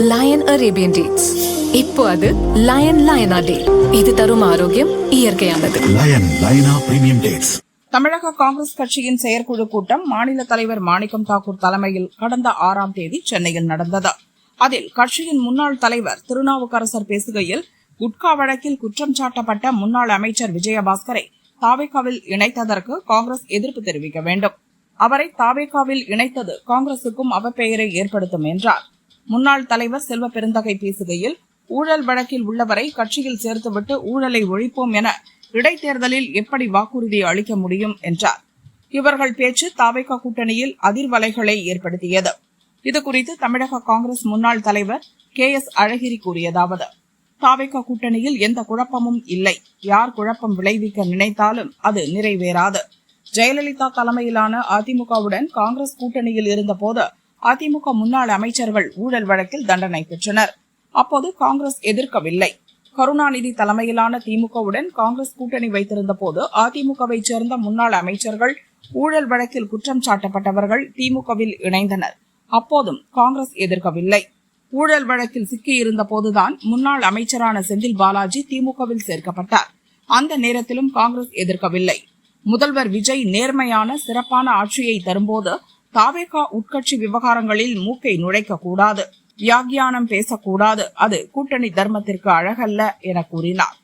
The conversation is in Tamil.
Line Arabian dates. இப்போ அது லயன் லயனா டே. இது தரும் ஆரோக்கியம் இயற்கையானது. லயனா பிரீமியம் டேட்ஸ். தமிழக காங்கிரஸ் கட்சியின் செயற்குழு கூட்டம் மாநில தலைவர் மாணிக்கம் தாக்கூர் தலைமையில் கடந்த 6ஆம் தேதி சென்னையில் நடந்தது. அதில் கட்சியின் முன்னாள் தலைவர் திருநாவுக்கரசர் பேசுகையில், குட்கா வழக்கில் குற்றம் சாட்டப்பட்ட முன்னாள் அமைச்சர் விஜயபாஸ்கரை தாவேகாவில் இணைத்ததற்கு காங்கிரஸ் எதிர்ப்பு தெரிவிக்க வேண்டும். அவரை தாவேகாவில் இணைத்தது காங்கிரசுக்கும் அவப்பெயரை ஏற்படுத்தும் என்றார். முன்னாள் தலைவர் செல்வ பெருந்தகை பேசுகையில், ஊழல் வழக்கில் உள்ளவரை கட்சியில் சேர்த்துவிட்டு ஊழலை ஒழிப்போம் என இடைத்தேர்தலில் எப்படி வாக்குறுதி அளிக்க முடியும் என்றார். இவர்கள் பேச்சு தாவேகா கூட்டணியில் அதிர்வலைகளை ஏற்படுத்தியது. இதுகுறித்து தமிழக காங்கிரஸ் முன்னாள் தலைவர் KS அழகிரி கூறியதாவது: தாவேகா கூட்டணியில் எந்த குழப்பமும் இல்லை. யார் குழப்பம் விளைவிக்க நினைத்தாலும் அது நிறைவேறாது. ஜெயலலிதா தலைமையிலான அதிமுகவுடன் காங்கிரஸ் கூட்டணியில் இருந்தபோது அதிமுக முன்னாள் அமைச்சர்கள் ஊழல் வழக்கில் தண்டனை பெற்றனர். அப்போது காங்கிரஸ் எதிர்க்கவில்லை. கருணாநிதி தலைமையிலான திமுகவுடன் காங்கிரஸ் கூட்டணி வைத்திருந்த போது அதிமுகவை சேர்ந்த முன்னாள் அமைச்சர்கள் ஊழல் வழக்கில் குற்றம் சாட்டப்பட்டவர்கள் திமுகவில் இணைந்தனர். அப்போதும் காங்கிரஸ் எதிர்க்கவில்லை. ஊழல் வழக்கில் சிக்கியிருந்த போதுதான் முன்னாள் அமைச்சரான செந்தில் பாலாஜி திமுகவில் சேர்க்கப்பட்டார். அந்த நேரத்திலும் காங்கிரஸ் எதிர்க்கவில்லை. முதல்வர் விஜய் நேர்மையான சிறப்பான ஆட்சியை தரும்போது தாவேகா உட்கட்சி விவகாரங்களில் மூக்கை நுழைக்க கூடாது, வியாக்கியானம் பேசக்கூடாது. அது கூட்டணி தர்மத்திற்கு அழகல்ல என கூறினார்.